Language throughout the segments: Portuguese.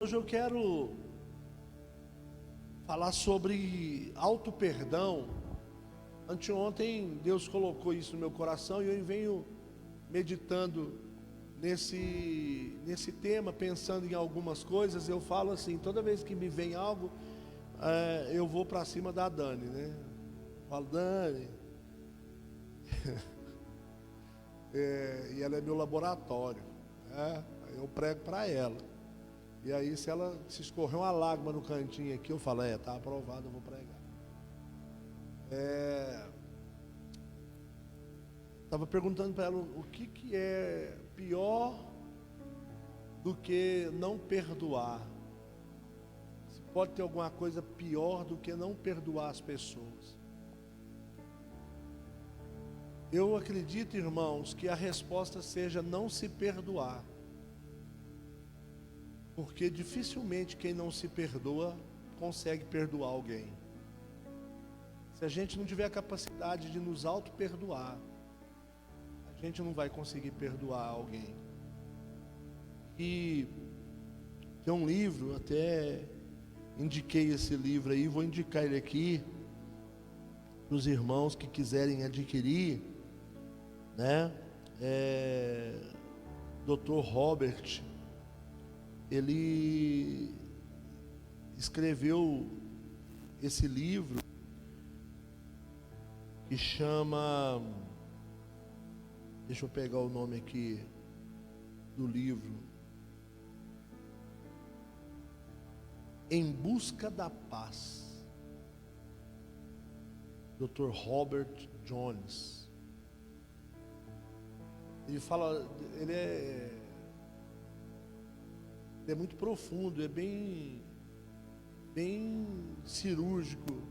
Hoje eu quero falar sobre auto-perdão. Anteontem Deus colocou isso no meu coração e eu venho meditando nesse tema, pensando em algumas coisas. Eu falo assim, toda vez que me vem algo, eu vou para cima da Dani, né? Falo, Dani. E ela é meu laboratório, né? Eu prego para ela. E aí, se escorrer uma lágrima no cantinho aqui, eu falo, tá aprovado, eu vou pregar. Estava perguntando para ela o que é pior do que não perdoar. Se pode ter alguma coisa pior do que não perdoar as pessoas. Eu acredito, irmãos, que a resposta seja não se perdoar. Porque dificilmente quem não se perdoa consegue perdoar alguém. Se a gente não tiver a capacidade de nos auto-perdoar, a gente não vai conseguir perdoar alguém. E tem um livro, até indiquei esse livro aí, vou indicar ele aqui para os irmãos que quiserem adquirir, né? Dr. Robert, ele escreveu esse livro que chama, deixa eu pegar o nome aqui do livro, Em Busca da Paz, Dr. Robert Jones. Ele fala, ele é muito profundo, é bem cirúrgico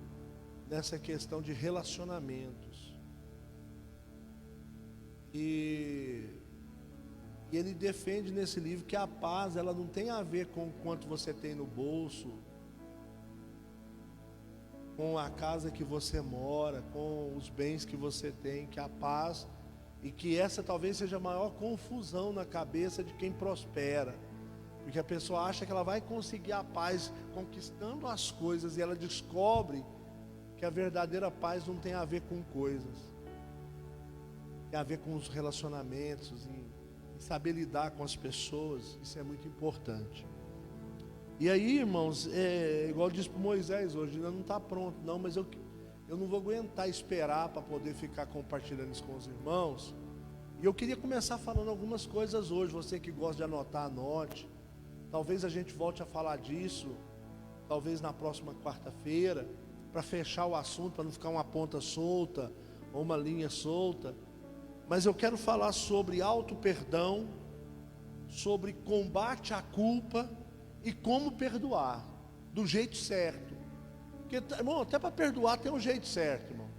nessa questão de relacionamentos. E ele defende nesse livro que a paz, ela não tem a ver com o quanto você tem no bolso, com a casa que você mora, com os bens que você tem, que a paz, e que essa talvez seja a maior confusão na cabeça de quem prospera. Porque a pessoa acha que ela vai conseguir a paz conquistando as coisas, e ela descobre que a verdadeira paz não tem a ver com coisas, tem a ver com os relacionamentos, em saber lidar com as pessoas. Isso é muito importante. E aí, irmãos, igual eu disse para Moisés hoje, ainda não está pronto não, mas eu não vou aguentar esperar para poder ficar compartilhando isso com os irmãos. E eu queria começar falando algumas coisas hoje. Você que gosta de anotar, anote. Talvez a gente volte a falar disso, talvez na próxima quarta-feira, para fechar o assunto, para não ficar uma ponta solta ou uma linha solta. Mas eu quero falar sobre auto-perdão, sobre combate à culpa e como perdoar, do jeito certo. Porque, irmão, até para perdoar tem um jeito certo, irmão.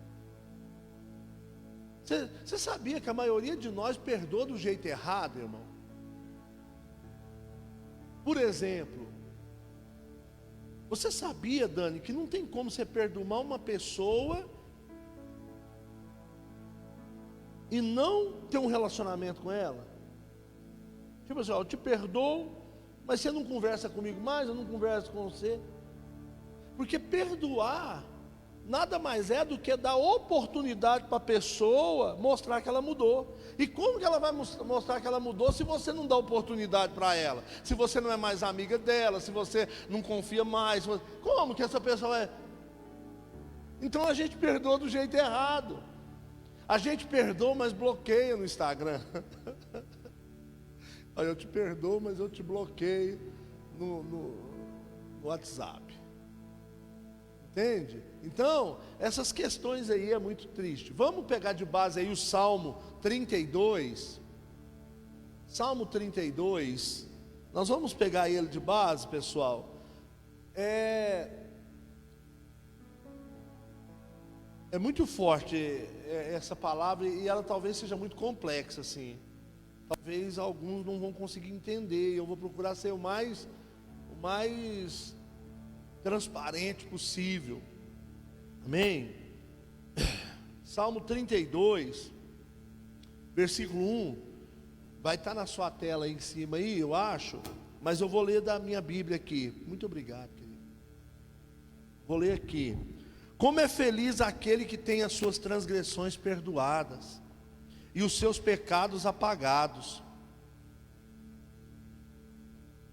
Você sabia que a maioria de nós perdoa do jeito errado, irmão? Por exemplo, você sabia, Dani, que não tem como você perdoar uma pessoa e não ter um relacionamento com ela? Tipo assim, eu te perdoo, mas você não conversa comigo mais, eu não converso com você. Porque perdoar nada mais é do que dar oportunidade para a pessoa mostrar que ela mudou. E como que ela vai mostrar que ela mudou se você não dá oportunidade para ela? Se você não é mais amiga dela, se você não confia mais, como que essa pessoa é? Então a gente perdoa do jeito errado. A gente perdoa, mas bloqueia no Instagram. Olha, eu te perdoo, mas eu te bloqueio no WhatsApp. Entende? Então, essas questões aí é muito triste. Vamos pegar de base aí o Salmo 32. Salmo 32. Nós vamos pegar ele de base, pessoal. É muito forte essa palavra, e ela talvez seja muito complexa, assim. Talvez alguns não vão conseguir entender. Eu vou procurar ser o mais transparente possível. Amém? Salmo 32, versículo 1. Vai estar na sua tela aí em cima aí, eu acho. mas eu vou ler da minha Bíblia aqui. Muito obrigado, querido. Vou ler aqui. Como é feliz aquele que tem as suas transgressões perdoadas e os seus pecados apagados.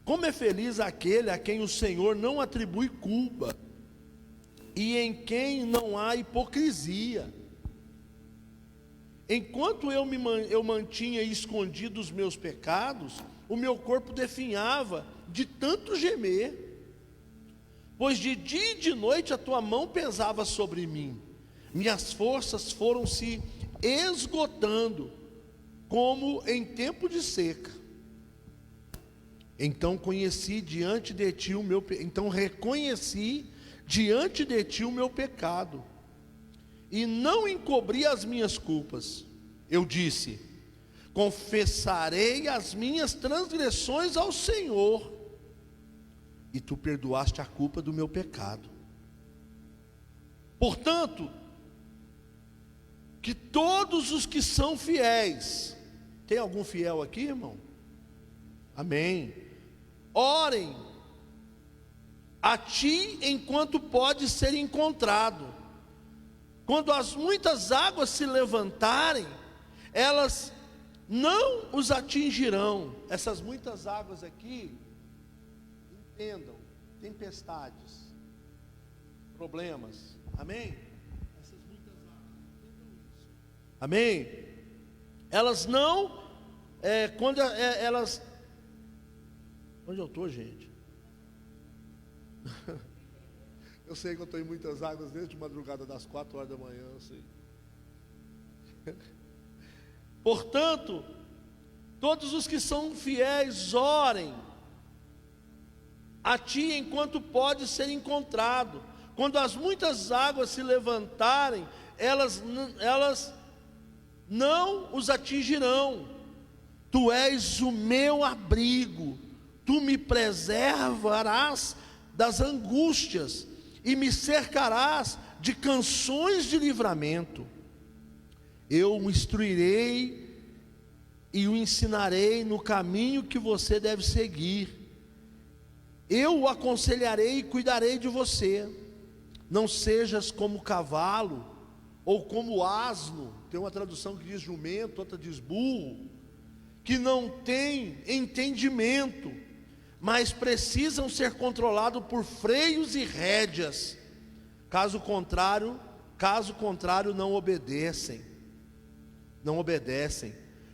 Como é feliz aquele a quem o Senhor não atribui culpa e em quem não há hipocrisia. Enquanto eu mantinha escondido os meus pecados, o meu corpo definhava de tanto gemer. Pois de dia e de noite a tua mão pesava sobre mim. Minhas forças foram se esgotando, como em tempo de seca. Então reconheci diante de ti o meu pecado, e não encobri as minhas culpas. Eu disse: confessarei as minhas transgressões ao Senhor, e tu perdoaste a culpa do meu pecado. Portanto, que todos os que são fiéis, tem algum fiel aqui, irmão? Amém. Orem a ti enquanto pode ser encontrado. Quando as muitas águas se levantarem, elas não os atingirão. Essas muitas águas aqui, entendam, tempestades, problemas, amém? Essas muitas águas, entendam isso, amém? Elas não, elas, onde eu estou, gente? Eu sei que eu estou em muitas águas desde madrugada das 4 horas da manhã, eu sei. Portanto, todos os que são fiéis, orem a ti enquanto pode ser encontrado. Quando as muitas águas se levantarem, elas não os atingirão. Tu és o meu abrigo, tu me preservarás das angústias e me cercarás de canções de livramento. Eu o instruirei e o ensinarei no caminho que você deve seguir. Eu o aconselharei e cuidarei de você. Não sejas como cavalo ou como asno, tem uma tradução que diz jumento, outra diz burro, que não tem entendimento, mas precisam ser controlados por freios e rédeas. Caso contrário, não obedecem.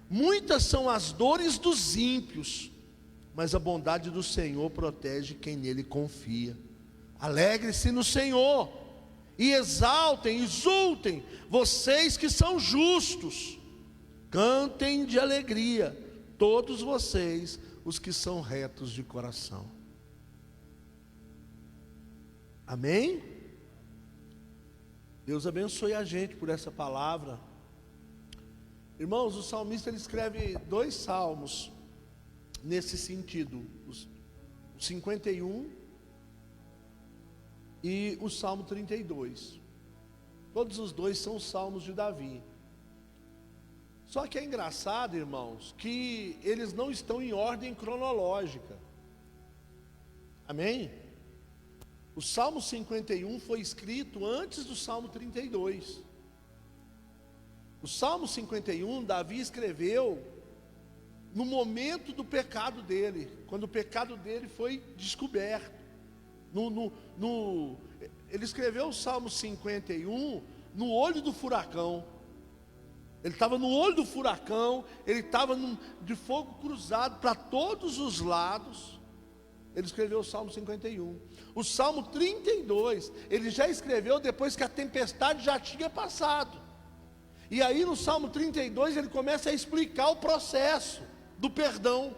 Muitas são as dores dos ímpios, mas a bondade do Senhor protege quem nele confia. Alegre-se no Senhor e exultem vocês que são justos. Cantem de alegria todos vocês, os que são retos de coração. Amém? Deus abençoe a gente por essa palavra. Irmãos, o salmista ele escreve 2 salmos nesse sentido, o 51 e o Salmo 32. Todos os 2 são salmos de Davi. Só que é engraçado, irmãos, que eles não estão em ordem cronológica. Amém? O Salmo 51 foi escrito antes do Salmo 32. O Salmo 51, Davi escreveu no momento do pecado dele, quando o pecado dele foi descoberto. Ele escreveu o Salmo 51 no olho do furacão. Ele estava no olho do furacão, ele estava de fogo cruzado para todos os lados. Ele escreveu o Salmo 51. O Salmo 32, ele já escreveu depois que a tempestade já tinha passado. E aí no Salmo 32 ele começa a explicar o processo do perdão.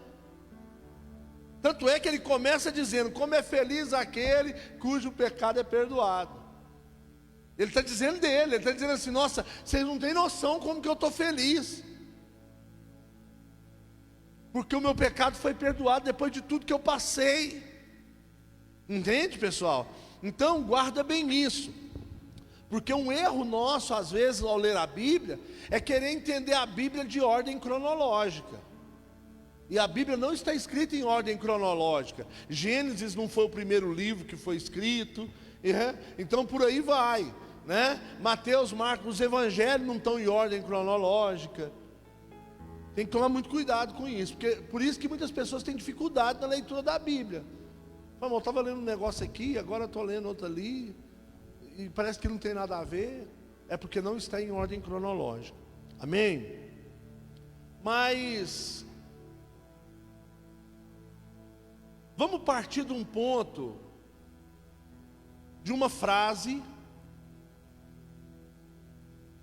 Tanto é que ele começa dizendo: como é feliz aquele cujo pecado é perdoado. Ele está dizendo dele, ele está dizendo assim: nossa, vocês não têm noção como que eu estou feliz, porque o meu pecado foi perdoado depois de tudo que eu passei. Entende, pessoal? Então guarda bem isso, porque um erro nosso às vezes ao ler a Bíblia é querer entender a Bíblia de ordem cronológica. E a Bíblia não está escrita em ordem cronológica. Gênesis não foi o primeiro livro que foi escrito, então por aí vai, né? Mateus, Marcos, os evangelhos não estão em ordem cronológica. Tem que tomar muito cuidado com isso, porque por isso que muitas pessoas têm dificuldade na leitura da Bíblia. Fala, eu estava lendo um negócio aqui, agora estou lendo outro ali, e parece que não tem nada a ver. É porque não está em ordem cronológica. Amém? Mas vamos partir de um ponto, de uma frase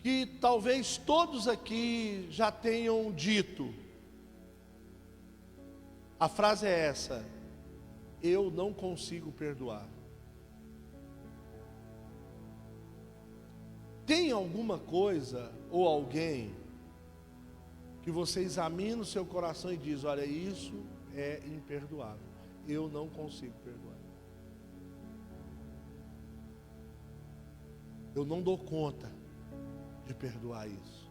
que talvez todos aqui já tenham dito. A frase é essa: eu não consigo perdoar. Tem alguma coisa ou alguém que você examina o seu coração e diz: olha, isso é imperdoável, eu não consigo perdoar, eu não dou conta de perdoar isso.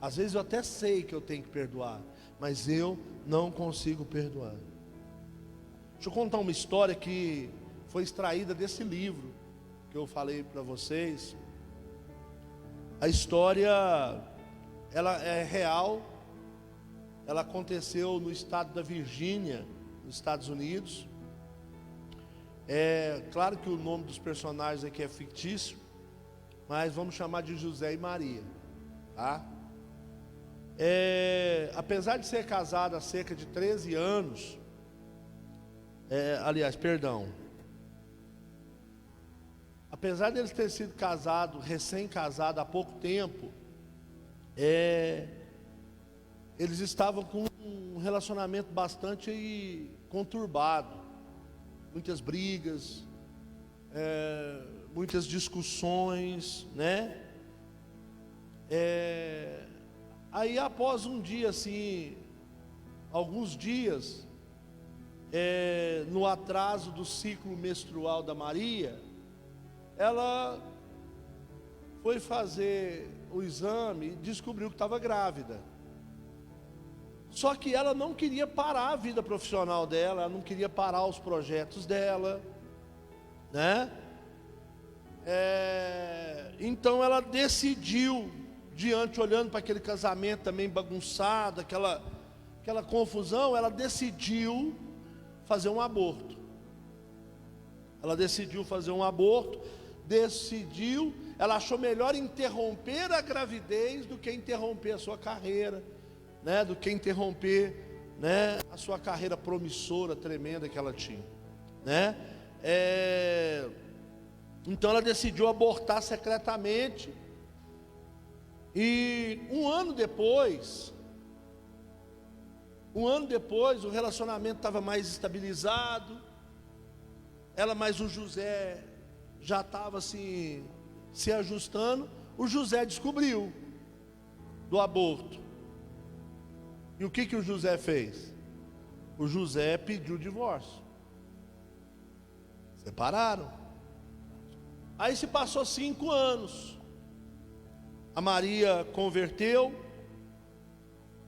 Às vezes eu até sei que eu tenho que perdoar, mas eu não consigo perdoar. Deixa eu contar uma história que foi extraída desse livro que eu falei para vocês. A história, ela é real, ela aconteceu no estado da Virgínia, nos Estados Unidos. É claro que o nome dos personagens aqui é fictício, mas vamos chamar de José e Maria, tá? Apesar de ser casado há cerca de 13 anos, apesar de eles terem sido casados, recém-casados há pouco tempo, eles estavam com um relacionamento bastante conturbado, muitas brigas, muitas discussões, né? Aí após um dia assim, alguns dias, no atraso do ciclo menstrual da Maria, ela foi fazer o exame e descobriu que estava grávida. Só que ela não queria parar a vida profissional dela, ela não queria parar os projetos dela, né? Então ela decidiu, olhando para aquele casamento também bagunçado, aquela confusão, ela decidiu fazer um aborto. Ela achou melhor interromper a gravidez do que interromper a sua carreira, né? Do que interromper, né, a sua carreira promissora, tremenda que ela tinha, né? Então ela decidiu abortar secretamente. E um ano depois, o relacionamento estava mais estabilizado. Ela mais o José já estava assim, se ajustando. O José descobriu do aborto. E o que o José fez? O José pediu divórcio. Separaram. Aí se passou 5 anos. A Maria converteu.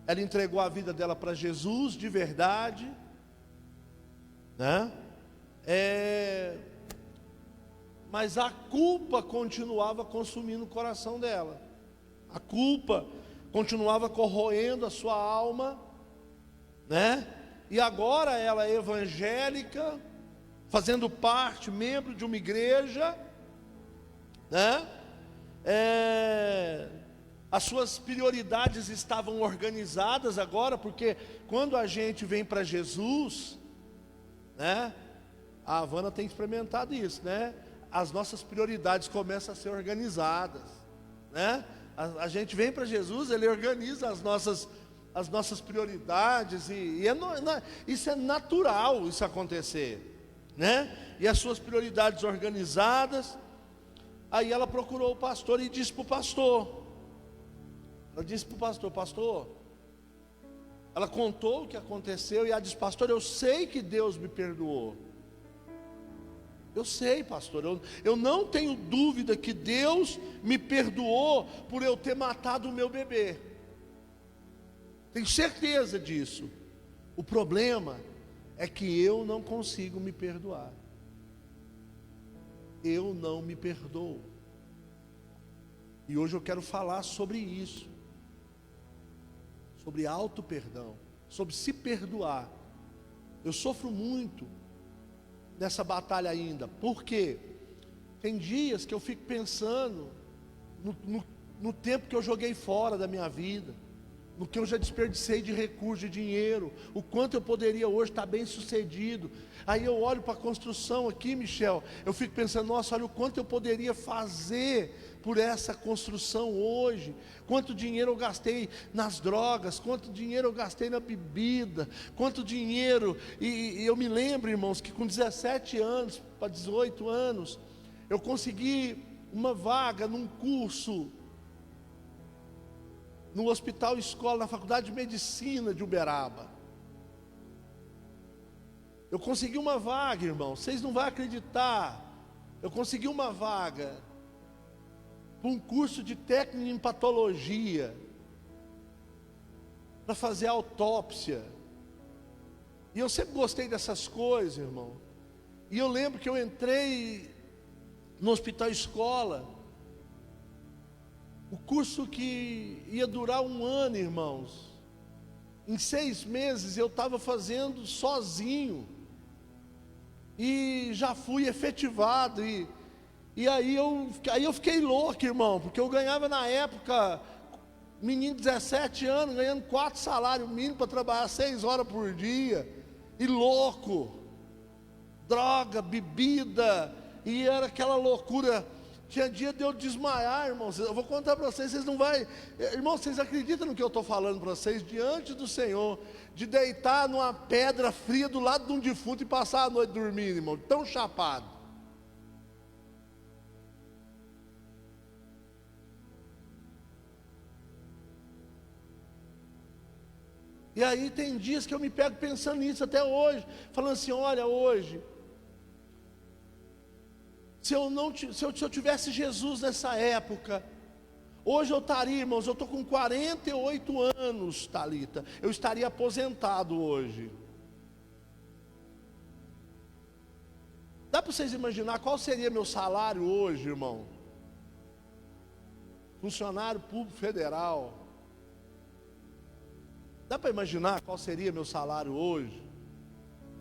Ela entregou a vida dela para Jesus de verdade, né? Mas a culpa continuava consumindo o coração dela. A culpa continuava corroendo a sua alma, né? E agora ela é evangélica, fazendo parte, membro de uma igreja, né? As suas prioridades estavam organizadas agora, porque quando a gente vem para Jesus, né? A Havana tem experimentado isso, né? As nossas prioridades começam a ser organizadas, né? A gente vem para Jesus, Ele organiza as nossas prioridades, isso é natural, isso acontecer, né? E as suas prioridades organizadas. Aí ela procurou o pastor e disse para o pastor, pastor, ela contou o que aconteceu, e ela disse: pastor, eu sei que Deus me perdoou. Eu sei, pastor, eu não tenho dúvida que Deus me perdoou por eu ter matado o meu bebê. Tenho certeza disso. O problema é que eu não consigo me perdoar. Eu não me perdoo. E hoje eu quero falar sobre isso, sobre auto-perdão, sobre se perdoar. Eu sofro muito nessa batalha ainda. Por quê? Tem dias que eu fico pensando no tempo que eu joguei fora da minha vida, no que eu já desperdicei de recurso, de dinheiro, o quanto eu poderia hoje estar bem sucedido. Aí eu olho para a construção aqui, Michel, eu fico pensando, nossa, olha o quanto eu poderia fazer por essa construção hoje, quanto dinheiro eu gastei nas drogas, quanto dinheiro eu gastei na bebida, quanto dinheiro, e eu me lembro, irmãos, que com 17 anos, para 18 anos, eu consegui uma vaga num curso, no Hospital Escola, na Faculdade de Medicina de Uberaba. Eu consegui uma vaga, irmão, vocês não vão acreditar. Eu consegui uma vaga para um curso de técnico em patologia, para fazer autópsia. E eu sempre gostei dessas coisas, irmão. E eu lembro que eu entrei no Hospital Escola, o curso que ia durar 1 ano, irmãos. Em 6 meses eu estava fazendo sozinho. E já fui efetivado. E aí eu fiquei louco, irmão. Porque eu ganhava na época, menino de 17 anos, ganhando 4 salários mínimos para trabalhar 6 horas por dia. E louco. Droga, bebida. E era aquela loucura. Tinha dia de eu desmaiar, irmãos. Eu vou contar para vocês, vocês não vão... Irmãos, vocês acreditam no que eu estou falando para vocês? Diante do Senhor, de deitar numa pedra fria do lado de um defunto e passar a noite dormindo, irmão, tão chapado. E aí tem dias que eu me pego pensando nisso até hoje, falando assim, olha, hoje... Se eu tivesse Jesus nessa época, hoje eu estaria, irmãos, eu estou com 48 anos, Thalita, eu estaria aposentado hoje. Dá para vocês imaginar qual seria meu salário hoje, irmão? Funcionário público federal. Dá para imaginar qual seria meu salário hoje?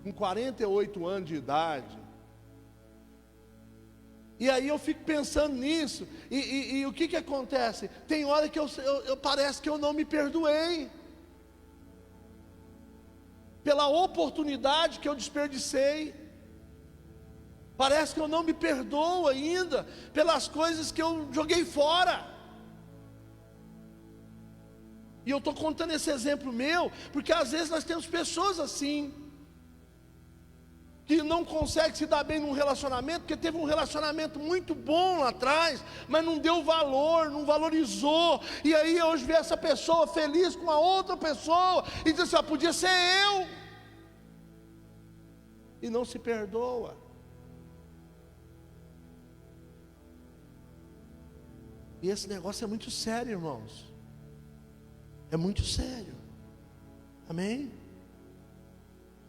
Com 48 anos de idade. E aí eu fico pensando nisso, e o que acontece? Tem hora que eu parece que eu não me perdoei, pela oportunidade que eu desperdicei, parece que eu não me perdoo ainda, pelas coisas que eu joguei fora. E eu estou contando esse exemplo meu, porque às vezes nós temos pessoas assim, que não consegue se dar bem num relacionamento, porque teve um relacionamento muito bom lá atrás, mas não deu valor, não valorizou, e aí hoje vê essa pessoa feliz com a outra pessoa, e diz assim, podia ser eu, e não se perdoa. E esse negócio é muito sério, irmãos, é muito sério, amém?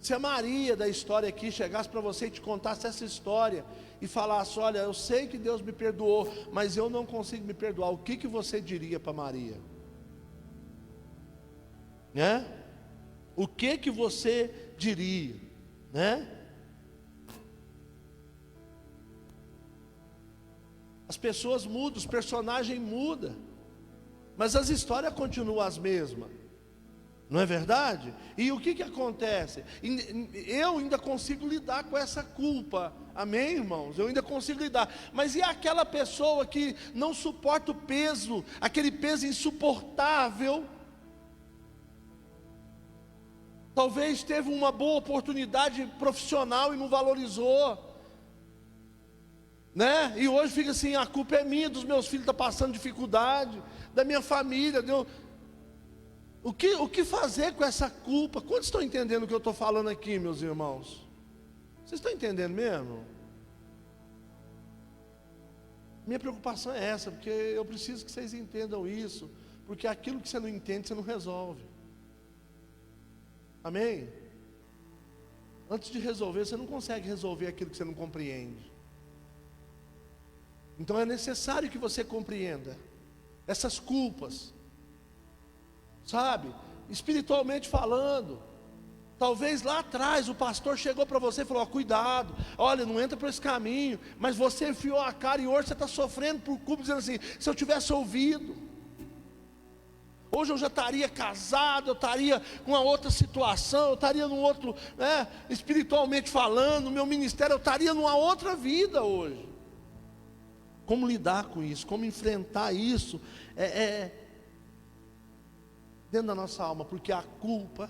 Se a Maria da história aqui chegasse para você e te contasse essa história e falasse, olha, eu sei que Deus me perdoou, mas eu não consigo me perdoar, o que você diria para Maria? Né? O que você diria? Né? As pessoas mudam, os personagens mudam, mas as histórias continuam as mesmas. Não é verdade? E o que acontece? Eu ainda consigo lidar com essa culpa, amém, irmãos? Eu ainda consigo lidar, mas e aquela pessoa que não suporta o peso, aquele peso insuportável? Talvez teve uma boa oportunidade profissional e não valorizou, né? E hoje fica assim, a culpa é minha, dos meus filhos estão passando dificuldade, da minha família, O que fazer com essa culpa? Quantos estão entendendo o que eu estou falando aqui, meus irmãos? Vocês estão entendendo mesmo? Minha preocupação é essa, porque eu preciso que vocês entendam isso, porque aquilo que você não entende, você não resolve. Amém? Antes de resolver, você não consegue resolver aquilo que você não compreende. Então é necessário que você compreenda essas culpas, sabe? Espiritualmente falando, talvez lá atrás o pastor chegou para você e falou: cuidado, olha, não entra por esse caminho, mas você enfiou a cara e hoje você está sofrendo por culpa, dizendo assim: se eu tivesse ouvido, hoje eu já estaria casado, eu estaria com uma outra situação, eu estaria num outro, espiritualmente falando, meu ministério, eu estaria numa outra vida hoje. Como lidar com isso, como enfrentar isso, dentro da nossa alma, porque a culpa,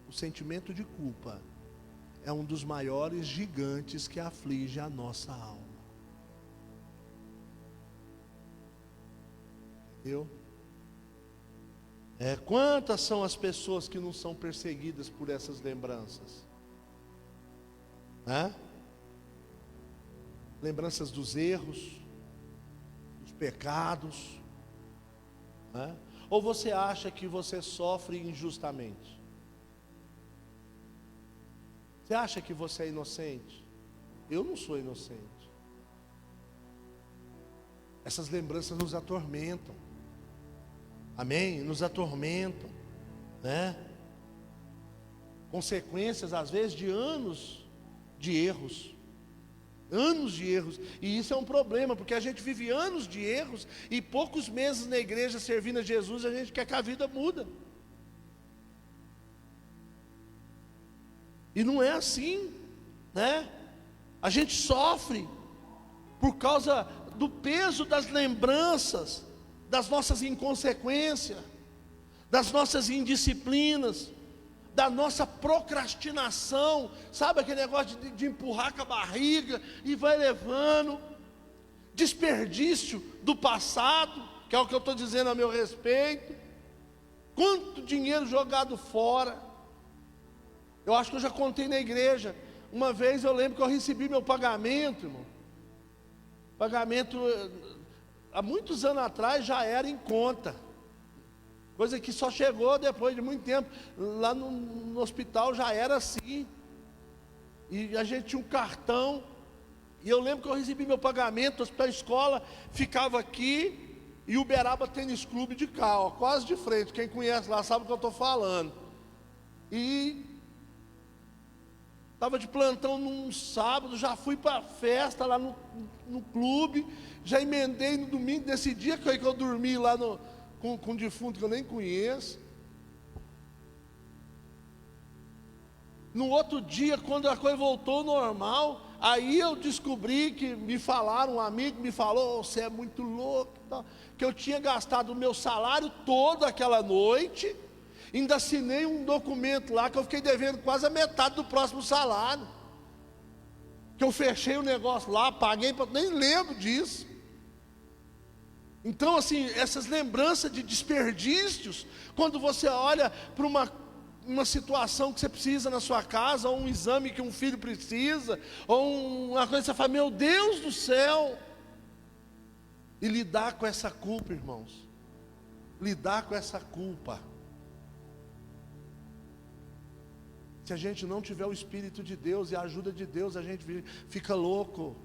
o sentimento de culpa, é um dos maiores gigantes que aflige a nossa alma. Entendeu? Quantas são as pessoas que não são perseguidas por essas lembranças? Lembranças dos erros, dos pecados. Ou você acha que você sofre injustamente? Você acha que você é inocente? Eu não sou inocente. Essas lembranças nos atormentam. Amém? Nos atormentam, Consequências às vezes de anos de erros. Anos de erros. E isso é um problema, porque a gente vive anos de erros e poucos meses na igreja servindo a Jesus, a gente quer que a vida muda. E não é assim, A gente sofre por causa do peso das lembranças, das nossas inconsequências, das nossas indisciplinas, da nossa procrastinação, sabe aquele negócio de empurrar com a barriga e vai levando, desperdício do passado, que é o que eu estou dizendo a meu respeito, quanto dinheiro jogado fora. Eu acho que eu já contei na igreja, uma vez eu lembro que eu recebi meu pagamento, irmão, pagamento, há muitos anos atrás já era em conta, coisa que só chegou depois de muito tempo. Lá no hospital já era assim, e a gente tinha um cartão, e eu lembro que eu recebi meu pagamento, o hospital escola ficava aqui, e Uberaba Tênis Clube de cá, ó, quase de frente, quem conhece lá sabe o que eu estou falando, e estava de plantão num sábado, já fui para a festa lá no clube, já emendei no domingo, desse dia que eu dormi lá com um defunto que eu nem conheço. No outro dia, quando a coisa voltou ao normal, aí eu descobri que me falaram, um amigo me falou: você é muito louco, que eu tinha gastado o meu salário todo aquela noite, ainda assinei um documento lá que eu fiquei devendo quase a metade do próximo salário, que eu fechei o negócio lá, paguei, nem lembro disso. Então assim, essas lembranças de desperdícios, quando você olha para uma situação que você precisa na sua casa, ou um exame que um filho precisa, ou uma coisa que você fala: meu Deus do céu. E lidar com essa culpa, irmãos, lidar com essa culpa, se a gente não tiver o Espírito de Deus e a ajuda de Deus, a gente fica louco.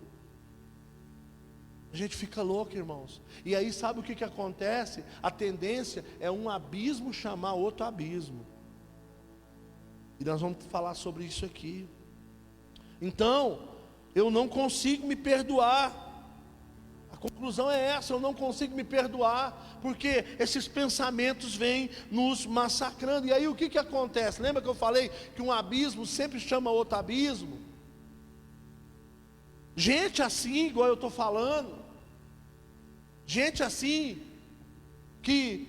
A gente fica louco, irmãos. E aí sabe o que acontece? A tendência é um abismo chamar outro abismo. E nós vamos falar sobre isso aqui. Então, eu não consigo me perdoar. A conclusão é essa: eu não consigo me perdoar, porque esses pensamentos vêm nos massacrando. E aí o que acontece? Lembra que eu falei que um abismo sempre chama outro abismo? Gente assim, igual eu estou falando, gente assim, que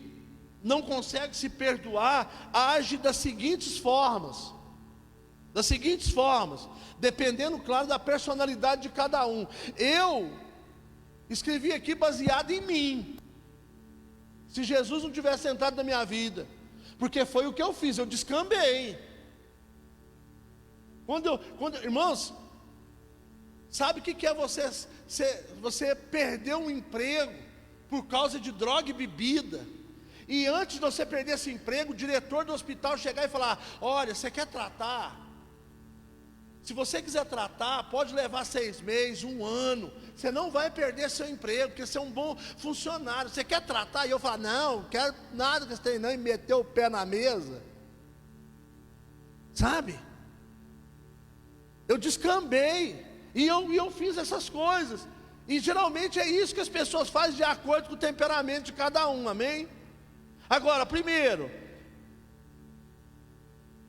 não consegue se perdoar, age das seguintes formas, dependendo, claro, da personalidade de cada um. Eu escrevi aqui baseado em mim. Se Jesus não tivesse sentado na minha vida, porque foi o que eu fiz, eu descambei. Irmãos, sabe o que é você perder um emprego por causa de droga e bebida, E antes de você perder esse emprego, o diretor do hospital chegar e falar: olha, você quer tratar? Se você quiser tratar, pode levar 6 meses, 1 ano. Você não vai perder seu emprego, porque você é um bom funcionário. Você quer tratar? E eu falo: não quero nada com esse trem não, e meteu o pé na mesa. Sabe? Eu descambei, e eu fiz essas coisas. E geralmente é isso que as pessoas fazem de acordo com o temperamento de cada um, amém? Agora, primeiro,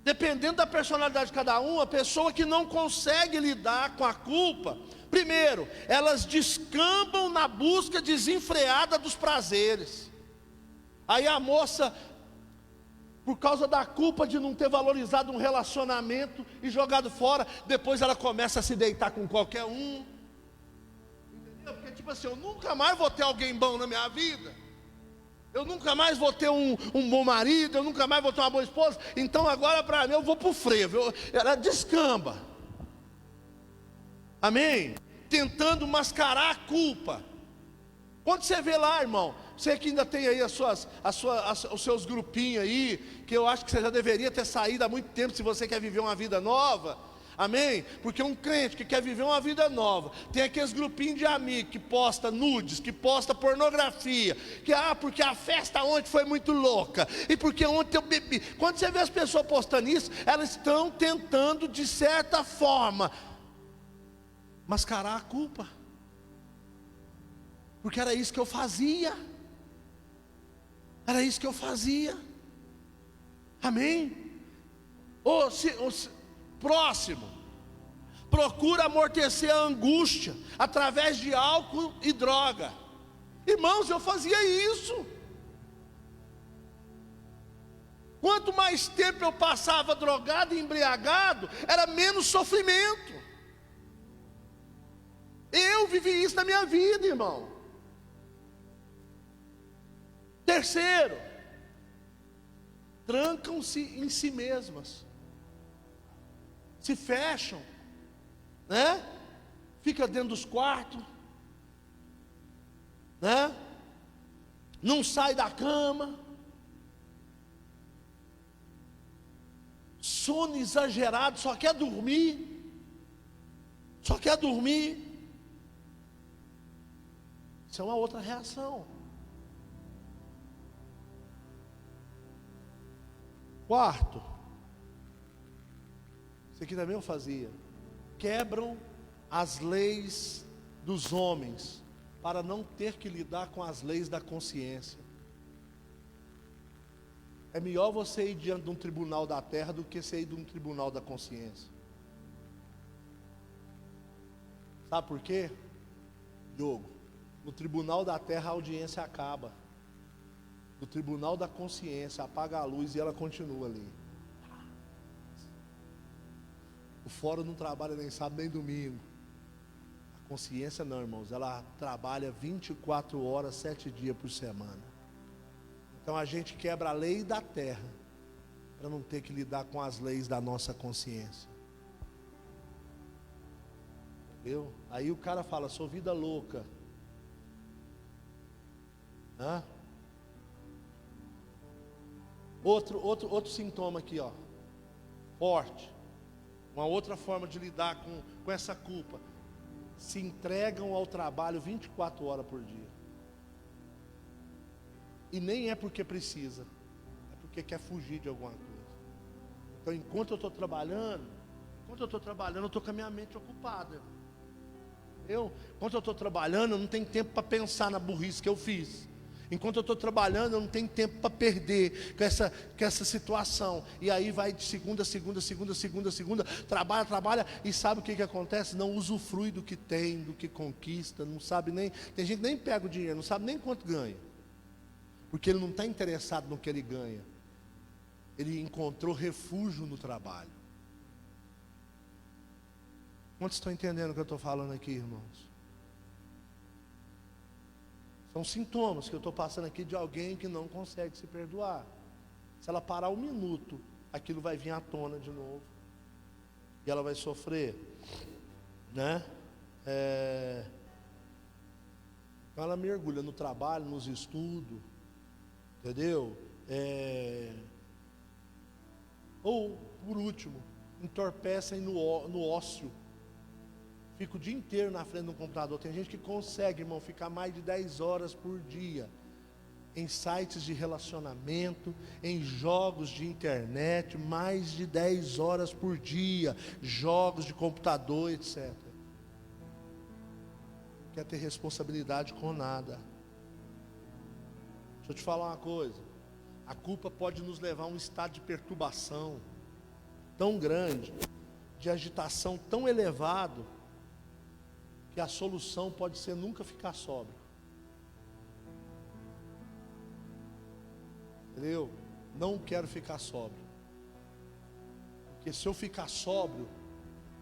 dependendo da personalidade de cada um, a pessoa que não consegue lidar com a culpa, primeiro, elas descambam na busca desenfreada dos prazeres. Aí a moça, por causa da culpa de não ter valorizado um relacionamento e jogado fora, depois ela começa a se deitar com qualquer um. Entendeu? Porque tipo assim, eu nunca mais vou ter alguém bom na minha vida. Eu nunca mais vou ter um bom marido, eu nunca mais vou ter uma boa esposa. Então agora para mim eu vou para o frevo. Ela descamba. Amém? Tentando mascarar a culpa. Quando você vê lá, irmão, você que ainda tem aí os seus grupinhos aí, que eu acho que você já deveria ter saído há muito tempo, se você quer viver uma vida nova, amém? Porque um crente que quer viver uma vida nova, tem aqueles grupinhos de amigos que posta nudes, que posta pornografia, que porque a festa ontem foi muito louca, e porque ontem eu bebi. Quando você vê as pessoas postando isso, elas estão tentando, de certa forma, mascarar a culpa. Porque era isso que eu fazia. Era isso que eu fazia. Amém? Próximo. Procura amortecer a angústia através de álcool e droga. Irmãos, eu fazia isso. Quanto mais tempo eu passava drogado e embriagado, era menos sofrimento. Eu vivi isso na minha vida, irmão. Terceiro, trancam-se em si mesmas, se fecham, né? Fica dentro dos quartos, né? Não sai da cama, sono exagerado, só quer dormir, Isso é uma outra reação. Quarto, isso aqui também eu fazia: quebram as leis dos homens para não ter que lidar com as leis da consciência. É melhor você ir diante de um tribunal da terra do que você ir de um tribunal da consciência. Sabe por quê? Diogo, no tribunal da terra a audiência acaba. No tribunal da consciência apaga a luz e ela continua ali. O fórum não trabalha nem sábado nem domingo. A consciência não, irmãos, ela trabalha 24 horas, 7 dias por semana. Então a gente quebra a lei da terra para não ter que lidar com as leis da nossa consciência. Entendeu? Aí o cara fala: sou vida louca. Hã? Outro sintoma aqui, ó, forte. Uma outra forma de lidar com essa culpa: se entregam ao trabalho 24 horas por dia. E nem é porque precisa, é porque quer fugir de alguma coisa. Então enquanto eu estou trabalhando, eu estou com a minha mente ocupada. Enquanto eu estou trabalhando, eu não tenho tempo para pensar na burrice que eu fiz. Enquanto eu estou trabalhando, eu não tenho tempo para perder com essa situação. E aí vai de segunda, trabalha, e sabe o que acontece? Não usufrui do que tem, do que conquista, não sabe nem, tem gente que nem pega o dinheiro, não sabe nem quanto ganha. Porque ele não está interessado no que ele ganha. Ele encontrou refúgio no trabalho. Quantos estão entendendo o que eu estou falando aqui, irmãos? São sintomas que eu estou passando aqui de alguém que não consegue se perdoar. Se ela parar 1 minuto, aquilo vai vir à tona de novo. E ela vai sofrer, né? Então ela mergulha no trabalho, nos estudos, Entendeu? Ou, por último, entorpecem no ócio. Fica o dia inteiro na frente do computador. Tem gente que consegue, irmão, ficar mais de 10 horas por dia em sites de relacionamento, em jogos de internet, mais de 10 horas por dia, jogos de computador, etc. Não quer ter responsabilidade com nada. Deixa eu te falar uma coisa. A culpa pode nos levar a um estado de perturbação tão grande, de agitação tão elevado, que a solução pode ser nunca ficar sóbrio. Entendeu? Não quero ficar sóbrio. Porque se eu ficar sóbrio,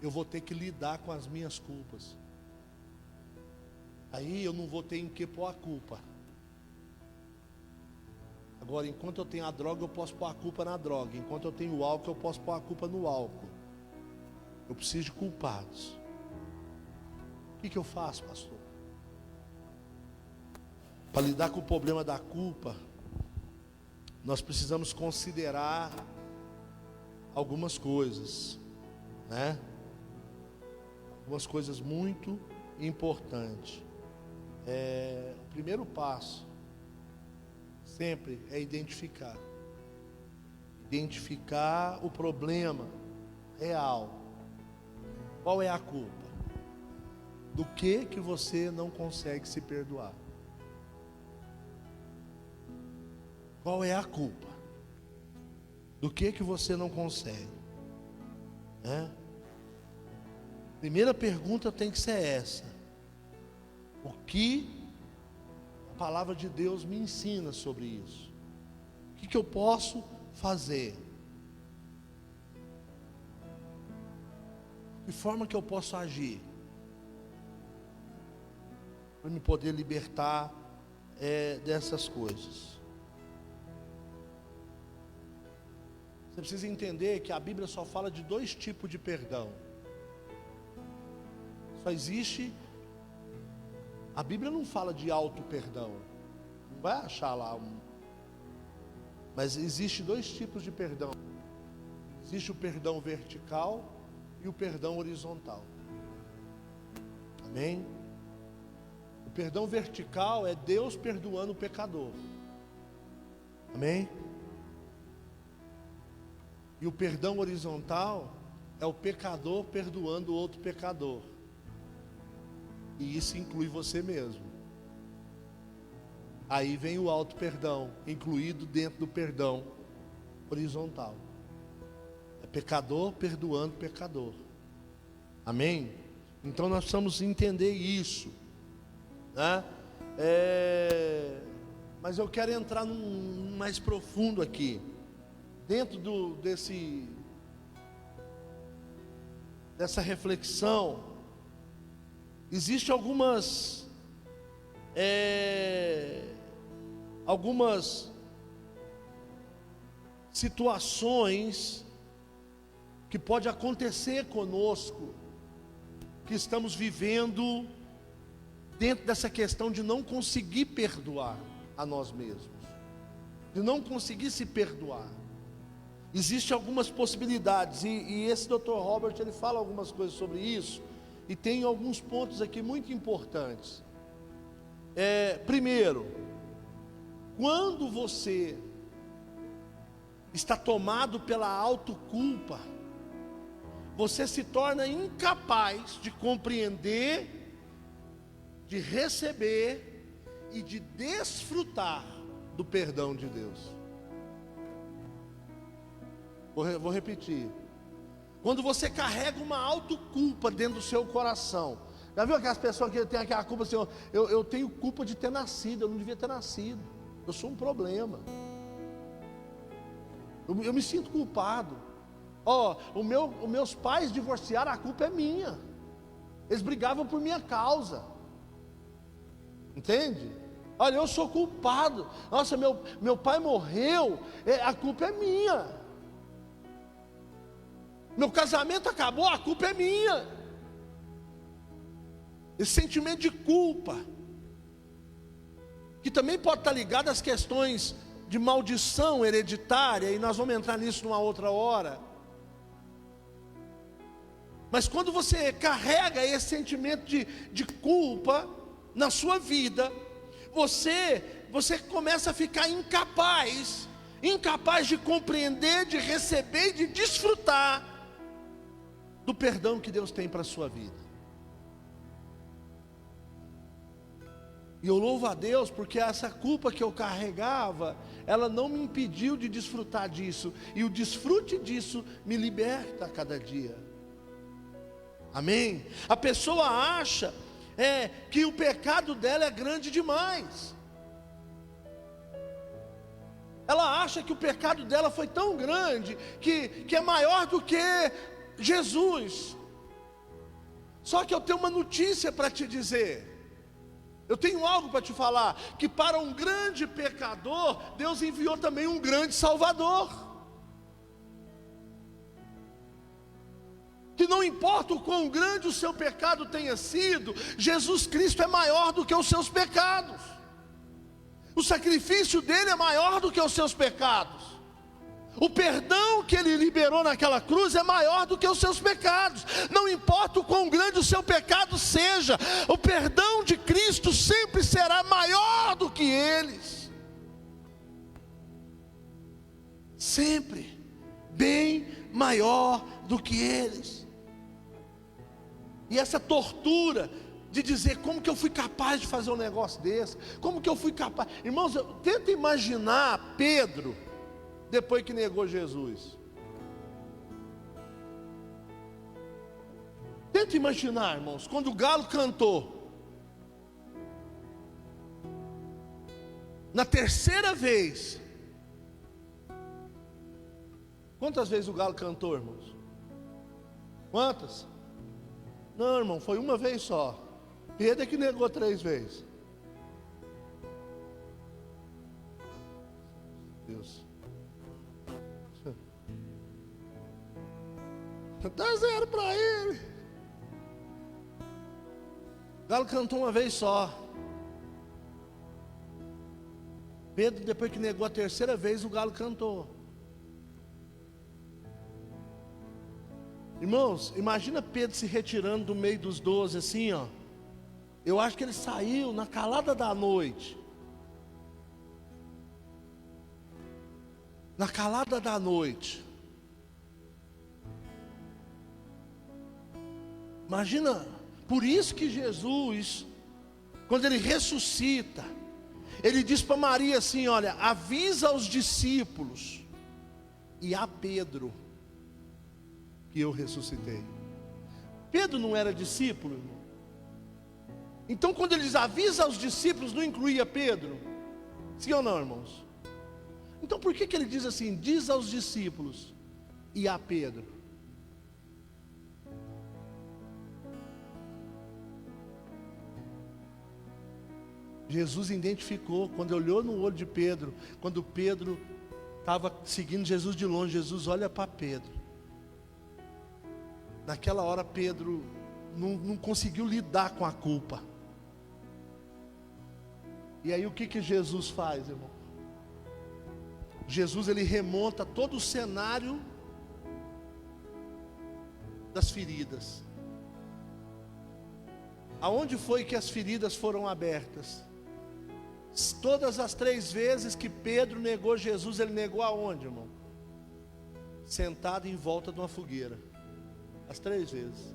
eu vou ter que lidar com as minhas culpas. Aí eu não vou ter em que pôr a culpa. Agora, enquanto eu tenho a droga, eu posso pôr a culpa na droga. Enquanto eu tenho o álcool, eu posso pôr a culpa no álcool. Eu preciso de culpados. O que eu faço, pastor? Para lidar com o problema da culpa, nós precisamos considerar algumas coisas, né? Algumas coisas muito importantes. O primeiro passo sempre é identificar o problema real. Qual é a culpa? Do que você não consegue se perdoar? Qual é a culpa? Do que você não consegue? Primeira pergunta tem que ser essa: o que a palavra de Deus me ensina sobre isso? O que eu posso fazer? De forma que eu posso agir para me poder libertar dessas coisas? Você precisa entender que a Bíblia só fala de 2 tipos de perdão. Só existe. A Bíblia não fala de auto-perdão. Não vai achar lá Mas existe 2 tipos de perdão. Existe o perdão vertical e o perdão horizontal. Amém? O perdão vertical é Deus perdoando o pecador. Amém? E o perdão horizontal é o pecador perdoando o outro pecador. E isso inclui você mesmo. Aí vem o auto perdão, incluído dentro do perdão horizontal. É pecador perdoando pecador. Amém? Então nós precisamos entender isso, né? Mas eu quero entrar num mais profundo aqui. Dentro dessa reflexão, existem algumas situações que pode acontecer conosco, que estamos vivendo dentro dessa questão de não conseguir perdoar a nós mesmos, de não conseguir se perdoar. Existem algumas possibilidades, e esse Dr. Robert, ele fala algumas coisas sobre isso, e tem alguns pontos aqui muito importantes. Primeiro, quando você está tomado pela autoculpa, você se torna incapaz de compreender, de receber e de desfrutar do perdão de Deus. Vou repetir. Quando você carrega uma autoculpa dentro do seu coração. Já viu aquelas pessoas que têm aquela culpa assim: eu tenho culpa de ter nascido, eu não devia ter nascido, eu sou um problema, eu me sinto culpado. Os meus pais divorciaram, a culpa é minha, eles brigavam por minha causa, entende? Olha, eu sou culpado, nossa, meu pai morreu, a culpa é minha. Meu casamento acabou, a culpa é minha. Esse sentimento de culpa, que também pode estar ligado às questões de maldição hereditária, e nós vamos entrar nisso numa outra hora. Mas quando você carrega esse sentimento de culpa na sua vida, você começa a ficar incapaz de compreender, de receber e de desfrutar do perdão que Deus tem para a sua vida. E eu louvo a Deus porque essa culpa que eu carregava, ela não me impediu de desfrutar disso, e o desfrute disso me liberta a cada dia. Amém? A pessoa acha que o pecado dela é grande demais. Ela acha que o pecado dela foi tão grande que é maior do que Jesus. Só que eu tenho uma notícia para te dizer. Eu tenho algo para te falar, que para um grande pecador, Deus enviou também um grande Salvador. Que não importa o quão grande o seu pecado tenha sido, Jesus Cristo é maior do que os seus pecados. O sacrifício dele é maior do que os seus pecados. O perdão que ele liberou naquela cruz é maior do que os seus pecados. Não importa o quão grande o seu pecado seja, o perdão de Cristo sempre será maior do que eles. Sempre bem maior do que eles. E essa tortura de dizer, como que eu fui capaz de fazer um negócio desse? Como que eu fui capaz? Irmãos, tenta imaginar Pedro depois que negou Jesus. Tenta imaginar, irmãos, quando o galo cantou, na terceira vez. Quantas vezes o galo cantou, irmãos? Quantas? Não, irmão, foi uma vez só. Pedro é que negou 3 vezes. Deus. Dá 0 para ele. O galo cantou uma vez só. Pedro, depois que negou a terceira vez, o galo cantou. Irmãos, imagina Pedro se retirando do meio dos 12 assim, ó. Eu acho que ele saiu na calada da noite. Na calada da noite. Imagina, por isso que Jesus, quando ele ressuscita, ele diz para Maria assim, olha, avisa aos discípulos e a Pedro que eu ressuscitei. Pedro não era discípulo, irmão? Então quando ele diz avisa aos discípulos, não incluía Pedro? Sim ou não, irmãos? Então por que ele diz assim, diz aos discípulos e a Pedro? Jesus identificou, quando olhou no olho de Pedro, quando Pedro estava seguindo Jesus de longe, Jesus olha para Pedro. Naquela hora Pedro não conseguiu lidar com a culpa. E aí o que Jesus faz, irmão? Jesus, ele remonta todo o cenário das feridas. Aonde foi que as feridas foram abertas? Todas as 3 vezes que Pedro negou Jesus, ele negou aonde, irmão? Sentado em volta de uma fogueira. As 3 vezes.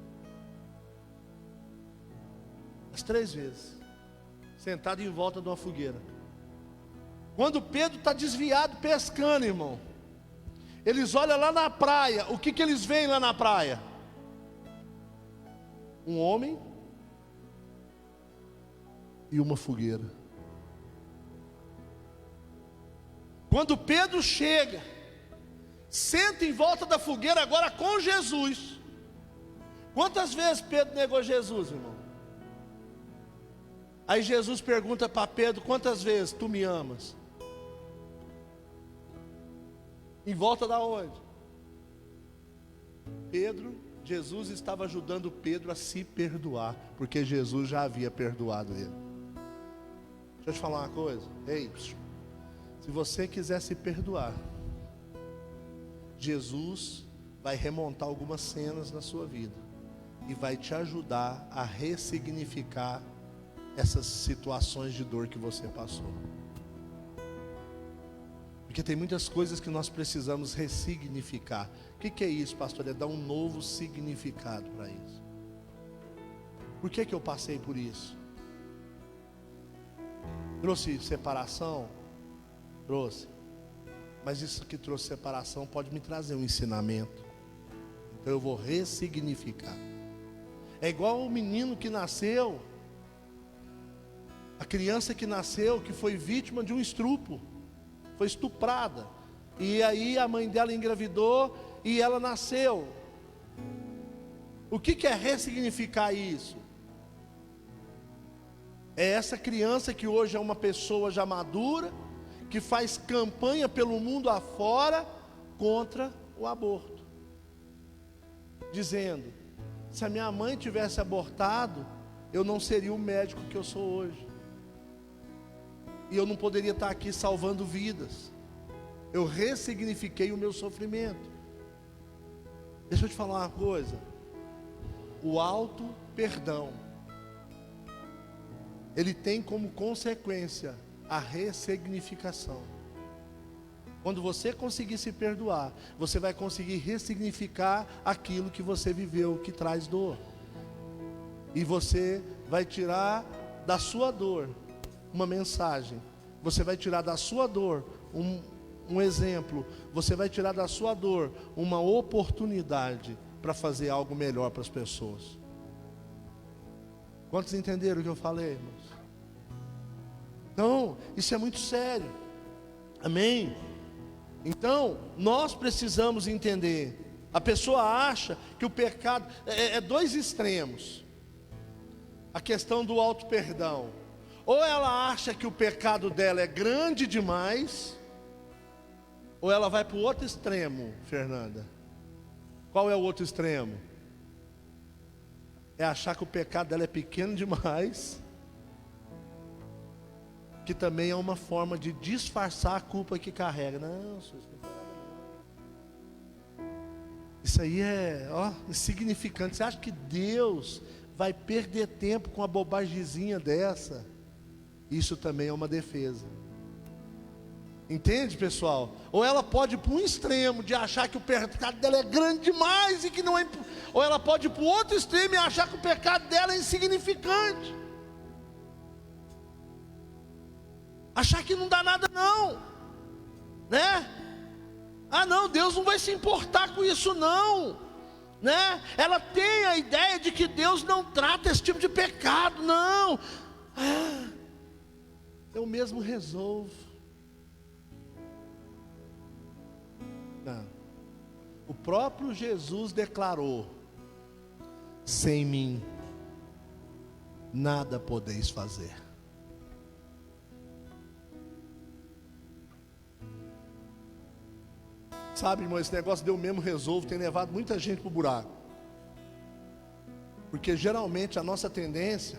As 3 vezes. Sentado em volta de uma fogueira. Quando Pedro está desviado pescando, irmão, eles olham lá na praia. O que eles veem lá na praia? Um homem e uma fogueira. Quando Pedro chega, senta em volta da fogueira agora com Jesus. Quantas vezes Pedro negou Jesus, irmão? Aí Jesus pergunta para Pedro, quantas vezes tu me amas? Em volta da onde? Jesus estava ajudando Pedro a se perdoar, porque Jesus já havia perdoado ele. Deixa eu te falar uma coisa. Ei, Se você quiser se perdoar, Jesus vai remontar algumas cenas na sua vida e vai te ajudar a ressignificar essas situações de dor que você passou. Porque tem muitas coisas que nós precisamos ressignificar. O que é isso, pastor? É dar um novo significado para isso. Por que eu passei por isso? Trouxe separação? Trouxe. Mas isso que trouxe separação pode me trazer um ensinamento. Então eu vou ressignificar. É igual o menino que nasceu, a criança que nasceu, que foi vítima de um estupro, foi estuprada, e aí a mãe dela engravidou e ela nasceu. O que é ressignificar isso? É essa criança que hoje é uma pessoa já madura, que faz campanha pelo mundo afora contra o aborto, dizendo: se a minha mãe tivesse abortado, eu não seria o médico que eu sou hoje, e eu não poderia estar aqui salvando vidas. Eu ressignifiquei o meu sofrimento. Deixa eu te falar uma coisa: o auto perdão, ele tem como consequência a ressignificação. Quando você conseguir se perdoar, você vai conseguir ressignificar aquilo que você viveu, que traz dor. E você vai tirar da sua dor uma mensagem. Você vai tirar da sua dor um exemplo. Você vai tirar da sua dor uma oportunidade para fazer algo melhor para as pessoas. Quantos entenderam o que eu falei, irmãos? Então, isso é muito sério. Amém? Então, nós precisamos entender. A pessoa acha que o pecado é dois extremos. A questão do auto-perdão. Ou ela acha que o pecado dela é grande demais, ou ela vai para o outro extremo, Fernanda. Qual é o outro extremo? É achar que o pecado dela é pequeno demais, que também é uma forma de disfarçar a culpa que carrega. Não, isso não tem nada não. Isso aí é insignificante. Você acha que Deus vai perder tempo com uma bobagemzinha dessa? Isso também é uma defesa. Entende, pessoal? Ou ela pode ir para um extremo de achar que o pecado dela é grande demais e que não é, ou ela pode ir para o outro extremo e achar que o pecado dela é insignificante. Achar que não dá nada não, né? Ah não, Deus não vai se importar com isso não, né? Ela tem a ideia de que Deus não trata esse tipo de pecado, não. Eu mesmo resolvo. Não. O próprio Jesus declarou: sem mim nada podeis fazer. Sabe, irmão, esse negócio de eu mesmo resolvo tem levado muita gente para o buraco. Porque geralmente a nossa tendência